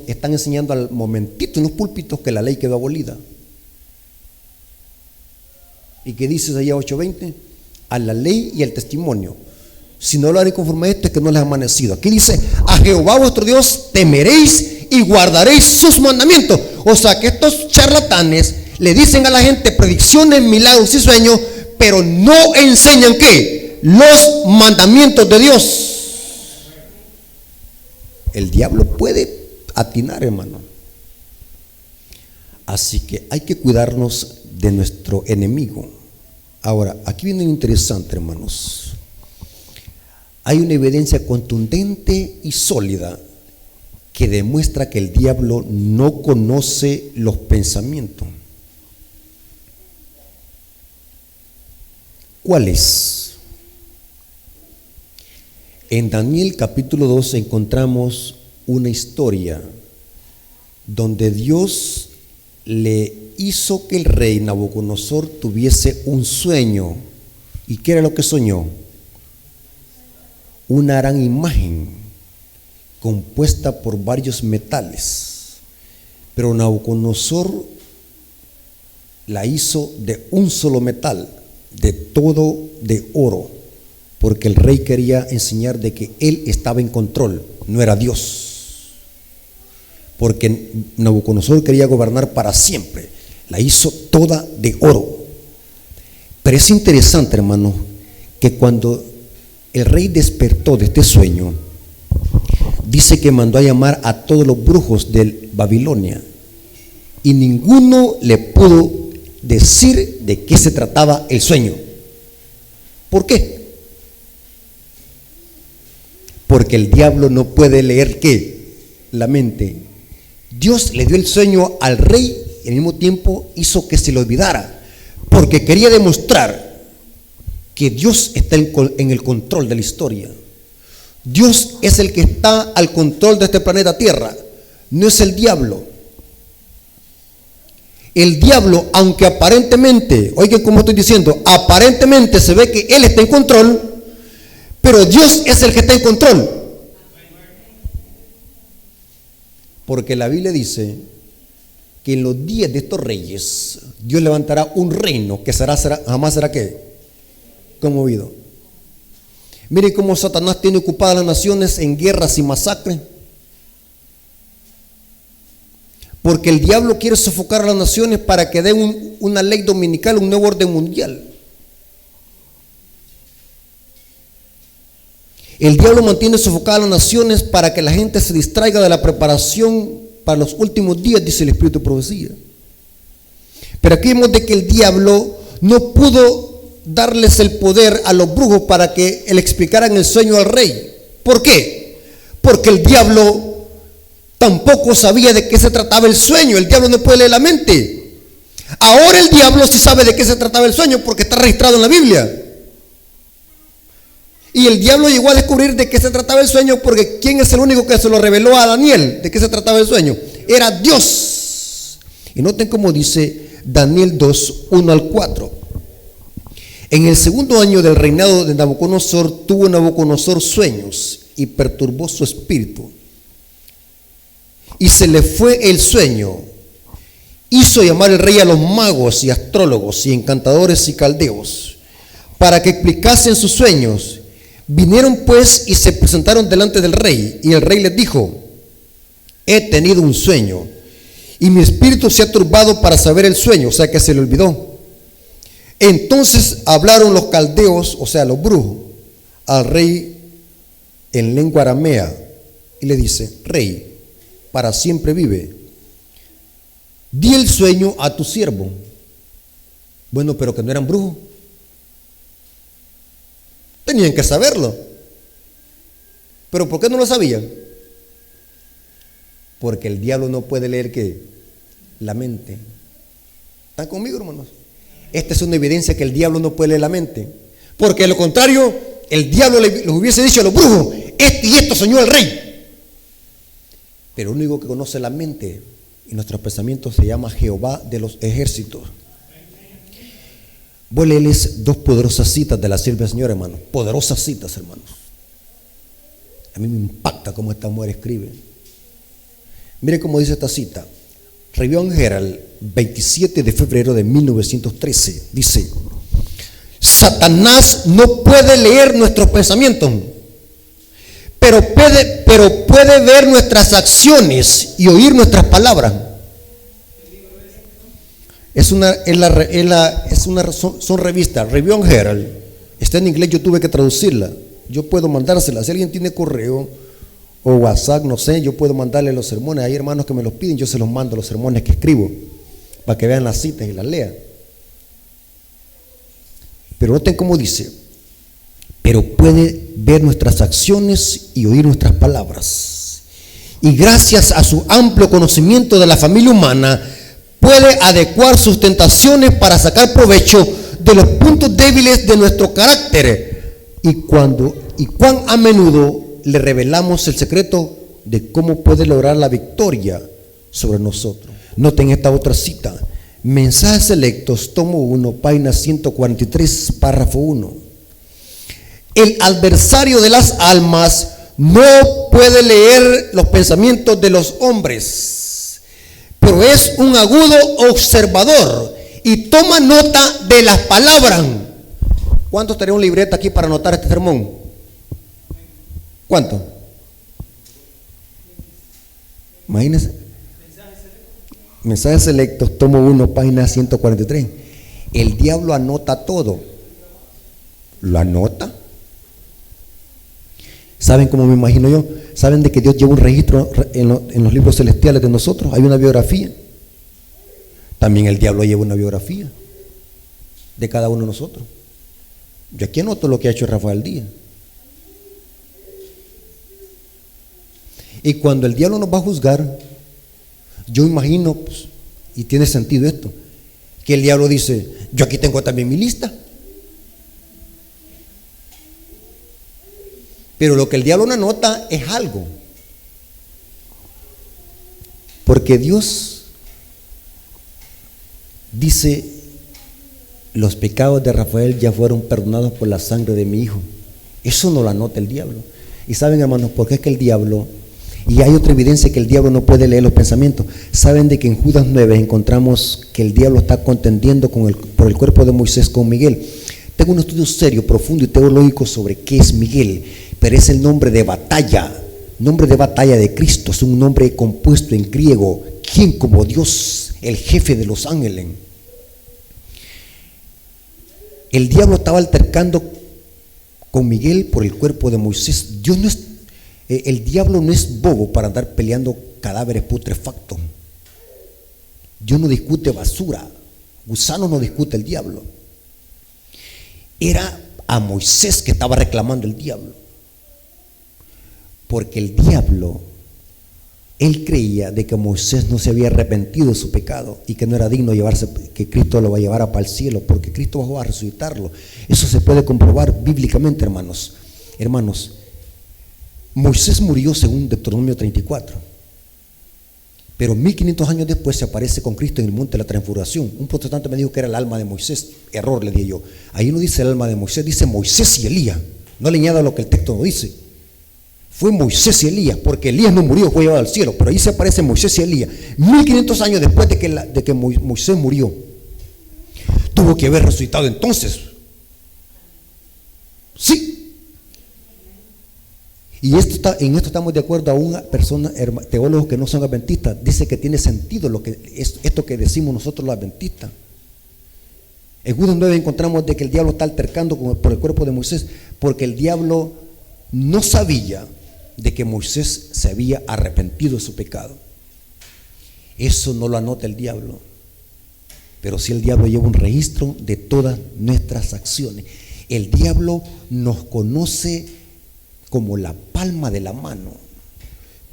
están enseñando al momentito en los púlpitos que la ley quedó abolida. ¿Y qué dice Isaías 8:20? A la ley y al testimonio. Si no lo haré conforme a esto, es que no les ha amanecido. Aquí dice: a Jehová vuestro Dios temeréis y guardaréis sus mandamientos. O sea que estos charlatanes le dicen a la gente predicciones, milagros y sueños, pero no enseñan ¿qué? Los mandamientos de Dios. El diablo puede atinar, hermano. Así que hay que cuidarnos de nuestro enemigo. Ahora, aquí viene lo interesante, hermanos. Hay una evidencia contundente y sólida que demuestra que el diablo no conoce los pensamientos. ¿Cuáles? En Daniel capítulo 2 encontramos una historia donde Dios le hizo que el rey Nabucodonosor tuviese un sueño. ¿Y qué era lo que soñó? Una gran imagen compuesta por varios metales, pero Nabucodonosor la hizo de un solo metal, de todo de oro, porque el rey quería enseñar de que él estaba en control, no era Dios, porque Nabucodonosor quería gobernar para siempre. La hizo toda de oro. Pero es interesante, hermano, que cuando el rey despertó de este sueño, dice que mandó a llamar a todos los brujos de Babilonia y ninguno le pudo decir de qué se trataba el sueño. ¿Por qué? Porque el diablo no puede leer ¿qué? La mente. Dios le dio el sueño al rey y al mismo tiempo hizo que se lo olvidara, porque quería demostrar que Dios está en el control de la historia. Dios es el que está al control de este planeta Tierra, no es el diablo. El diablo, aunque aparentemente, oigan como estoy diciendo, aparentemente se ve que él está en control, pero Dios es el que está en control. Porque la Biblia dice que en los días de estos reyes Dios levantará un reino que jamás será ¿qué? Conmovido. Mire cómo Satanás tiene ocupadas las naciones en guerras y masacres, porque el diablo quiere sofocar a las naciones para que den una ley dominical, un nuevo orden mundial. El diablo mantiene sofocadas las naciones para que la gente se distraiga de la preparación para los últimos días, dice el Espíritu de Profecía. Pero aquí vemos de que el diablo no pudo darles el poder a los brujos para que le explicaran el sueño al rey. ¿Por qué? Porque el diablo tampoco sabía de qué se trataba el sueño. El diablo no puede leer la mente. Ahora el diablo sí sabe de qué se trataba el sueño porque está registrado en la Biblia. Y el diablo llegó a descubrir de qué se trataba el sueño porque ¿quién es el único que se lo reveló a Daniel? ¿De qué se trataba el sueño? Era Dios. Y noten cómo dice Daniel 2, 1 al 4. En el segundo año del reinado de Nabucodonosor, tuvo Nabucodonosor sueños y perturbó su espíritu. Y se le fue el sueño. Hizo llamar el rey a los magos y astrólogos y encantadores y caldeos para que explicasen sus sueños. Vinieron pues y se presentaron delante del rey, y el rey les dijo: he tenido un sueño y mi espíritu se ha turbado para saber el sueño, o sea que se le olvidó. Entonces hablaron los caldeos, o sea los brujos, al rey en lengua aramea y le dice: rey, para siempre vive, di el sueño a tu siervo. Bueno, pero que no eran brujos, tenían que saberlo. ¿Pero por qué no lo sabían? Porque el diablo no puede leer ¿qué? La mente. ¿Están conmigo, hermanos? Esta es una evidencia que el diablo no puede leer la mente, porque de lo contrario el diablo les hubiese dicho a los brujos: este y esto soñó el rey. Pero el único que conoce la mente y nuestros pensamientos se llama Jehová de los ejércitos. Voy a leerles dos poderosas citas de la sierva del Señor, hermanos. Poderosas citas, hermanos. A mí me impacta cómo esta mujer escribe. Mire cómo dice esta cita. Review and Herald, 27 de febrero de 1913. Dice: Satanás no puede leer nuestros pensamientos, pero puede ver nuestras acciones y oír nuestras palabras. Son revistas, Review and Herald. Está en inglés, yo tuve que traducirla. Yo puedo mandársela. Si alguien tiene correo o WhatsApp, no sé, yo puedo mandarle los sermones. Hay hermanos que me los piden, yo se los mando los sermones que escribo para que vean las citas y las lean. Pero noten cómo dice: pero puede ver nuestras acciones y oír nuestras palabras. Y gracias a su amplio conocimiento de la familia humana, puede adecuar sus tentaciones para sacar provecho de los puntos débiles de nuestro carácter. Y cuán a menudo le revelamos el secreto de cómo puede lograr la victoria sobre nosotros. Noten esta otra cita: Mensajes Selectos, tomo 1, página 143, párrafo 1. El adversario de las almas no puede leer los pensamientos de los hombres, pero es un agudo observador y toma nota de las palabras. ¿Cuántos tenemos una libreta aquí para anotar este sermón? ¿Cuánto? Imagínense. Mensajes Selectos, tomo 1, página 143. El diablo anota todo. ¿Lo anota? ¿Saben cómo me imagino yo? ¿Saben de que Dios lleva un registro en los libros celestiales de nosotros? Hay una biografía. También el diablo lleva una biografía de cada uno de nosotros. Yo aquí anoto lo que ha hecho Rafael Díaz. Y cuando el diablo nos va a juzgar, yo imagino, pues, y tiene sentido esto, que el diablo dice: yo aquí tengo también mi lista. Pero lo que el diablo no anota es algo, porque Dios dice: los pecados de Rafael ya fueron perdonados por la sangre de mi hijo. Eso no lo anota el diablo. Y saben, hermanos, por qué es que el diablo, y hay otra evidencia que el diablo no puede leer los pensamientos. Saben de que en Judas 9 encontramos que el diablo está contendiendo por el cuerpo de Moisés con Miguel. Tengo un estudio serio, profundo y teológico sobre qué es Miguel, pero es el nombre de batalla de Cristo. Es un nombre compuesto en griego: ¿quién como Dios, el jefe de los ángeles? El diablo estaba altercando con Miguel por el cuerpo de Moisés. El diablo no es bobo para andar peleando cadáveres putrefactos. Dios no discute basura, gusanos no discute el diablo. Era a Moisés que estaba reclamando el diablo, porque el diablo, él creía de que Moisés no se había arrepentido de su pecado y que no era digno de llevarse, que Cristo lo va a llevar para el cielo, porque Cristo bajó a resucitarlo. Eso se puede comprobar bíblicamente, hermanos. Moisés murió según Deuteronomio 34, pero 1500 años después se aparece con Cristo en el monte de la transfiguración. Un protestante me dijo que era el alma de Moisés. Error, le dije yo. Ahí no dice el alma de Moisés, dice Moisés y Elías. No le añada lo que el texto no dice. Fue Moisés y Elías, porque Elías no murió, fue llevado al cielo, pero ahí se aparece Moisés y Elías. 1500 años después de que Moisés murió. Tuvo que haber resucitado entonces. Sí. Y en esto estamos de acuerdo. A una persona, teólogos que no son adventistas, dice que tiene sentido esto que decimos nosotros los adventistas. En Judas 9 encontramos de que el diablo está altercando por el cuerpo de Moisés, porque el diablo no sabía de que Moisés se había arrepentido de su pecado. Eso no lo anota el diablo, pero sí el diablo lleva un registro de todas nuestras acciones. El diablo nos conoce como la palma de la mano,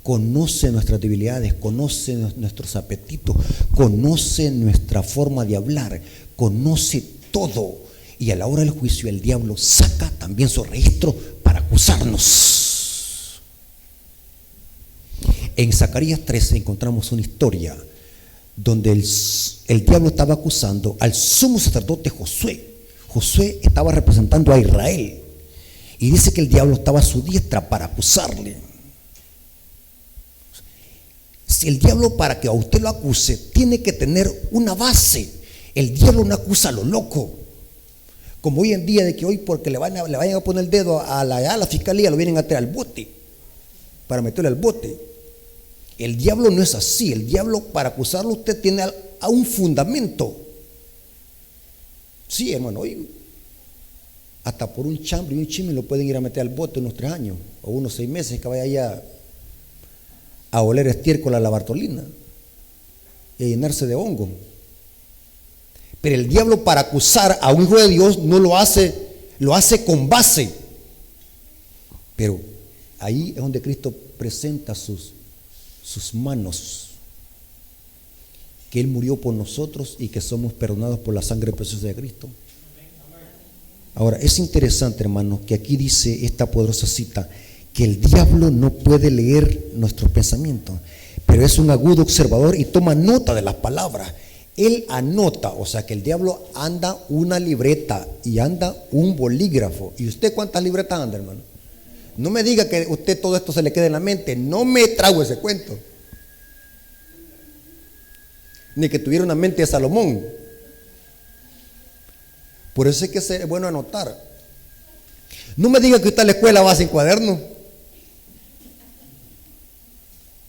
conoce nuestras debilidades, conoce nuestros apetitos, conoce nuestra forma de hablar, conoce todo. Y a la hora del juicio el diablo saca también su registro para acusarnos. En Zacarías 13 encontramos una historia donde el diablo estaba acusando al sumo sacerdote Josué. Josué estaba representando a Israel y dice que el diablo estaba a su diestra para acusarle. Si el diablo, para que a usted lo acuse, tiene que tener una base. El diablo no acusa a lo loco. Como hoy en día, de que hoy porque le vayan a poner el dedo a la fiscalía, lo vienen a traer al bote, para meterle al bote. El diablo no es así. El diablo, para acusarlo, usted tiene a un fundamento. Sí, hermano, hoy hasta por un chambre y un chisme lo pueden ir a meter al bote unos 3 años o unos 6 meses, que vaya allá a oler estiércol a la Bartolina y a llenarse de hongo. Pero el diablo, para acusar a un hijo de Dios, no lo hace, lo hace con base. Pero ahí es donde Cristo presenta sus manos, que Él murió por nosotros y que somos perdonados por la sangre preciosa de Cristo. Ahora, es interesante, hermano, que aquí dice esta poderosa cita, que el diablo no puede leer nuestros pensamientos, pero es un agudo observador y toma nota de las palabras. Él anota, o sea que el diablo anda una libreta y anda un bolígrafo. ¿Y usted cuántas libretas anda, hermano? No me diga que usted todo esto se le quede en la mente. No me trago ese cuento. Ni que tuviera una mente de Salomón. Por eso es que es bueno anotar. No me diga que usted a la escuela va sin cuaderno.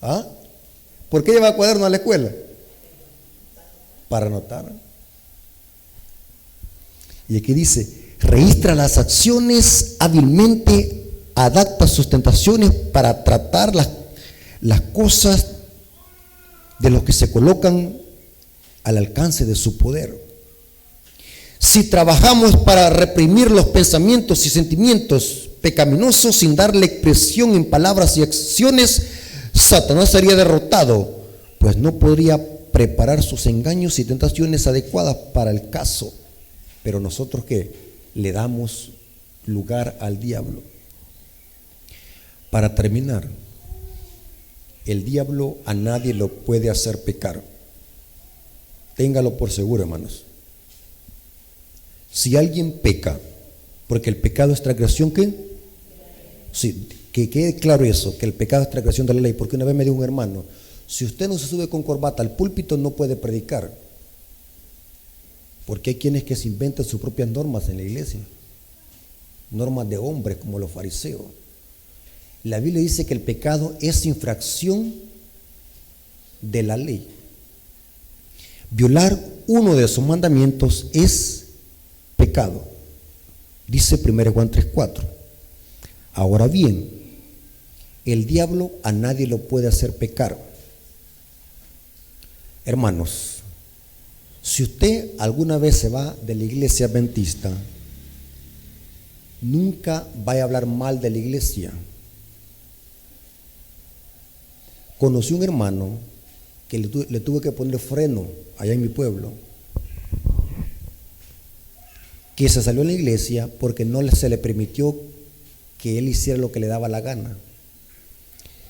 ¿Ah? ¿Por qué lleva cuaderno a la escuela? Para anotar. Y aquí dice: registra las acciones hábilmente, adapta sus tentaciones para tratar las cosas de los que se colocan al alcance de su poder. Si trabajamos para reprimir los pensamientos y sentimientos pecaminosos sin darle expresión en palabras y acciones, Satanás sería derrotado, pues no podría preparar sus engaños y tentaciones adecuadas para el caso. Pero nosotros, ¿qué? Le damos lugar al diablo. Para terminar, el diablo a nadie lo puede hacer pecar. Téngalo por seguro, hermanos. Si alguien peca, porque el pecado es transgresión, ¿qué? Sí, que quede claro eso, que el pecado es transgresión de la ley. Porque una vez me dijo un hermano: si usted no se sube con corbata al púlpito, no puede predicar. Porque hay quienes que se inventan sus propias normas en la iglesia, normas de hombres como los fariseos. La Biblia dice que el pecado es infracción de la ley. Violar uno de sus mandamientos es pecado, dice 1 Juan 3:4. Ahora bien, el diablo a nadie lo puede hacer pecar. Hermanos, si usted alguna vez se va de la iglesia adventista, nunca vaya a hablar mal de la iglesia. Conocí un hermano que le tuve que poner freno allá en mi pueblo, que se salió de la iglesia porque no se le permitió que él hiciera lo que le daba la gana.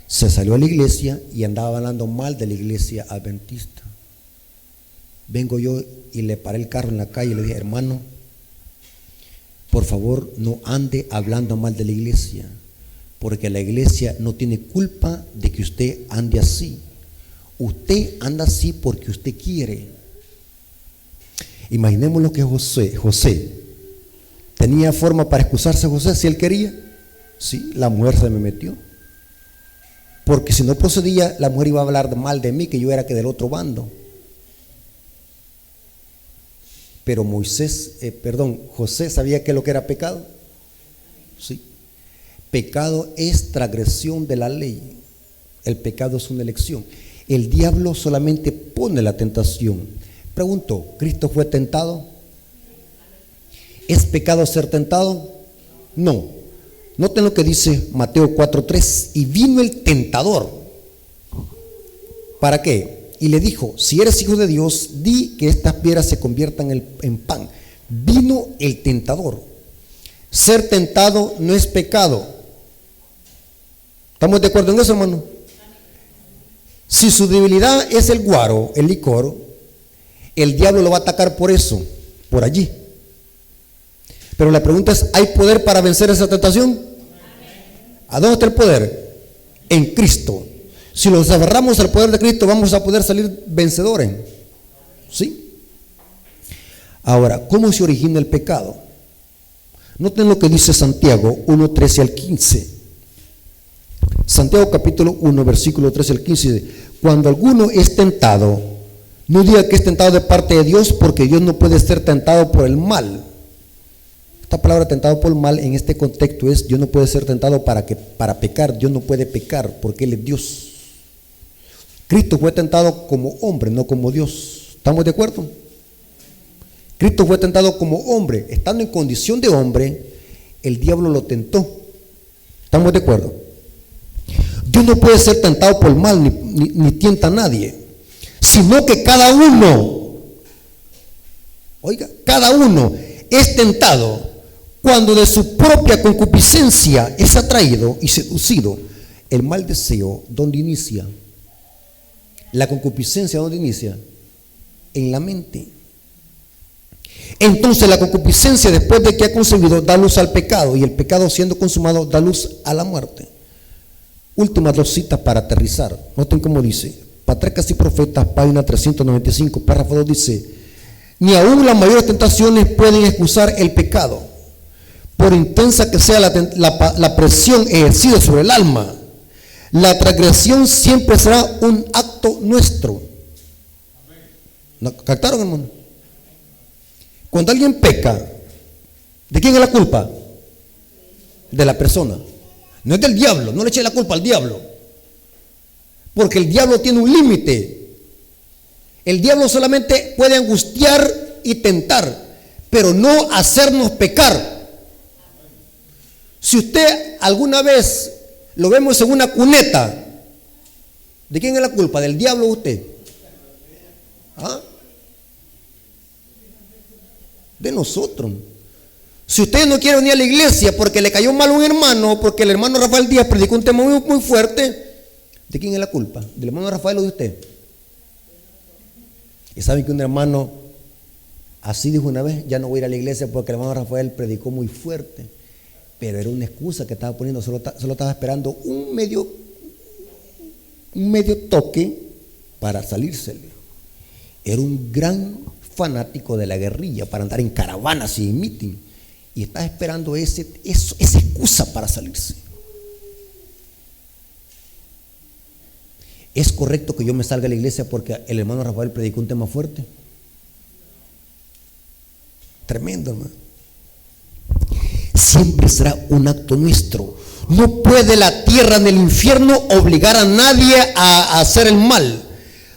Se salió de la iglesia y andaba hablando mal de la iglesia adventista. Vengo yo y le paré el carro en la calle y le dije: hermano, por favor no ande hablando mal de la iglesia, porque la iglesia no tiene culpa de que usted ande así. Usted anda así porque usted quiere. Imaginemos lo que José tenía forma para excusarse. José, si él quería, sí, la mujer se me metió, porque si no procedía, la mujer iba a hablar mal de mí, que yo era que del otro bando. Pero José sabía que lo que era pecado. Sí. Pecado es transgresión de la ley. El pecado es una elección. El diablo solamente pone la tentación. Pregunto, ¿Cristo fue tentado? ¿Es pecado ser tentado? No. Noten lo que dice Mateo 4:3. Y vino el tentador. ¿Para qué? Y le dijo: si eres hijo de Dios, di que estas piedras se conviertan en pan. Vino el tentador. Ser tentado no es pecado. ¿Estamos de acuerdo en eso, hermano? Si su debilidad es el guaro, el licor, el diablo lo va a atacar por eso, por allí. Pero la pregunta es: ¿hay poder para vencer esa tentación? ¿A dónde está el poder? En Cristo. Si nos aferramos al poder de Cristo, vamos a poder salir vencedores. ¿Sí? Ahora, ¿cómo se origina el pecado? Noten lo que dice Santiago 1, 13 al 15. Santiago capítulo 1, versículo 13 al 15 dice: cuando alguno es tentado, no diga que es tentado de parte de Dios, porque Dios no puede ser tentado por el mal. Esta palabra tentado por el mal en este contexto es: Dios no puede ser tentado para pecar. Dios no puede pecar porque Él es Dios. Cristo fue tentado como hombre, no como Dios. ¿Estamos de acuerdo? Cristo fue tentado como hombre. Estando en condición de hombre, el diablo lo tentó. ¿Estamos de acuerdo? Dios no puede ser tentado por el mal, ni tienta a nadie, sino que cada uno es tentado cuando de su propia concupiscencia es atraído y seducido. El mal deseo, ¿dónde inicia? La concupiscencia, ¿dónde inicia? En la mente. Entonces la concupiscencia, después de que ha concebido, da luz al pecado, y el pecado, siendo consumado, da luz a la muerte. Últimas dos citas para aterrizar. Noten cómo dice: Patriarcas y Profetas, página 395, párrafo 2, dice: ni aún las mayores tentaciones pueden excusar el pecado, por intensa que sea la presión ejercida sobre el alma. La transgresión siempre será un acto nuestro. ¿No captaron, hermano? Cuando alguien peca, ¿de quién es la culpa? De la persona. No es del diablo. No le eche la culpa al diablo, porque el diablo tiene un límite. El diablo solamente puede angustiar y tentar, pero no hacernos pecar. Si usted alguna vez lo vemos en una cuneta, ¿de quién es la culpa? ¿Del diablo o usted? ¿Ah? De nosotros. Si usted no quiere venir a la iglesia porque le cayó mal un hermano, porque el hermano Rafael Díaz predicó un tema muy fuerte, ¿de quién es la culpa? ¿Del hermano Rafael o de usted? Y saben que un hermano así dijo una vez: ya no voy a ir a la iglesia porque el hermano Rafael predicó muy fuerte. Pero era una excusa que estaba poniendo, solo estaba esperando un medio toque para salírsele. Era un gran fanático de la guerrilla, para andar en caravanas y en mitin, y estaba esperando esa excusa para salirse. ¿Es correcto que yo me salga a la iglesia porque el hermano Rafael predicó un tema fuerte? Tremendo, hermano. Siempre será un acto nuestro. No puede la tierra ni el infierno obligar a nadie a hacer el mal.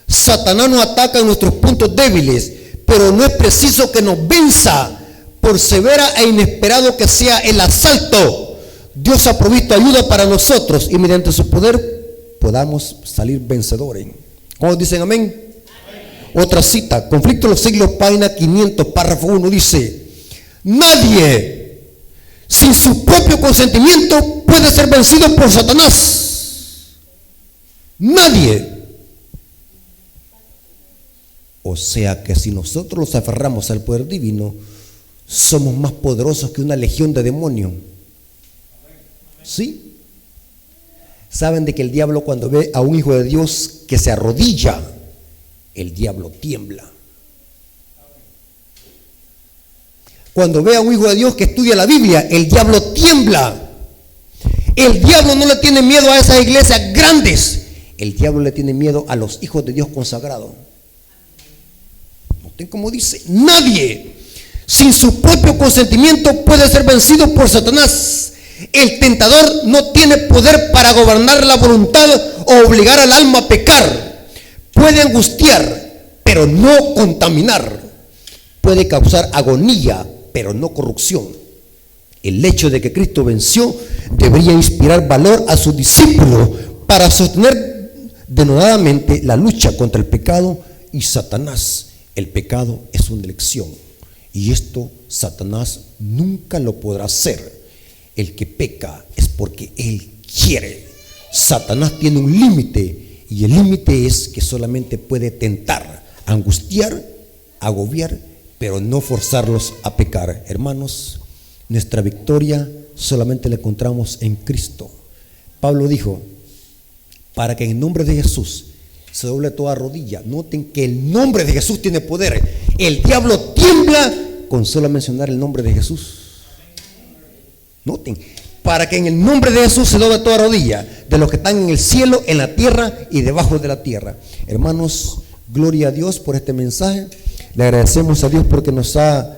Satanás nos ataca en nuestros puntos débiles, pero no es preciso que nos venza, por severa e inesperado que sea el asalto. Dios ha provisto ayuda para nosotros, y mediante su poder podamos salir vencedores. ¿Cómo dicen amén? Amén. Otra cita, Conflicto de los Siglos, página 500, párrafo 1, dice: nadie sin su propio consentimiento puede ser vencido por Satanás. Nadie. O sea que si nosotros nos aferramos al poder divino, somos más poderosos que una legión de demonios. ¿Sí? Saben de que el diablo, cuando ve a un hijo de Dios que se arrodilla, el diablo tiembla. Cuando ve a un hijo de Dios que estudia la Biblia, el diablo tiembla. El diablo no le tiene miedo a esas iglesias grandes. El diablo le tiene miedo a los hijos de Dios consagrados. Noten cómo dice: nadie sin su propio consentimiento puede ser vencido por Satanás. El tentador no tiene poder para gobernar la voluntad o obligar al alma a pecar. Puede angustiar, pero no contaminar. Puede causar agonía, pero no corrupción. El hecho de que Cristo venció debería inspirar valor a sus discípulos para sostener denodadamente la lucha contra el pecado y Satanás. El pecado es una elección, y esto Satanás nunca lo podrá hacer. El que peca es porque él quiere. Satanás tiene un límite, y el límite es que solamente puede tentar, angustiar, agobiar, pero no forzarlos a pecar. Hermanos, nuestra victoria solamente la encontramos en Cristo. Pablo dijo: para que en el nombre de Jesús se doble toda rodilla. Noten que el nombre de Jesús tiene poder. El diablo tiembla con solo mencionar el nombre de Jesús. Noten, para que en el nombre de Jesús se doble toda rodilla de los que están en el cielo, en la tierra y debajo de la tierra. Hermanos, gloria a Dios por este mensaje. Le agradecemos a Dios porque nos ha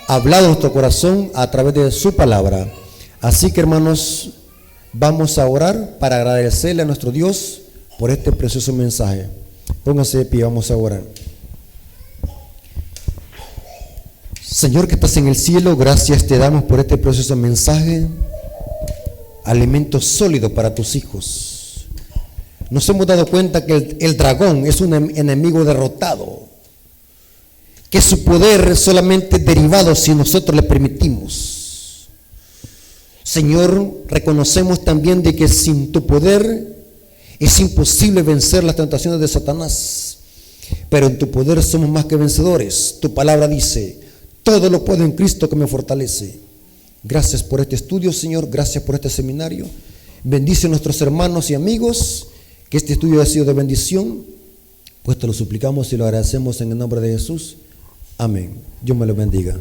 hablado nuestro corazón a través de su palabra. Así que, hermanos, vamos a orar para agradecerle a nuestro Dios por este precioso mensaje. Pónganse de pie, vamos a orar. Señor que estás en el cielo, gracias te damos por este precioso mensaje, alimento sólido para tus hijos. Nos hemos dado cuenta que el dragón es un enemigo derrotado, que su poder es solamente derivado si nosotros le permitimos. Señor, reconocemos también de que sin tu poder es imposible vencer las tentaciones de Satanás, pero en tu poder somos más que vencedores. Tu palabra dice: todo lo puedo en Cristo que me fortalece. Gracias por este estudio, Señor. Gracias por este seminario. Bendice a nuestros hermanos y amigos. Que este estudio haya sido de bendición. Pues te lo suplicamos y lo agradecemos en el nombre de Jesús. Amén. Dios me lo bendiga.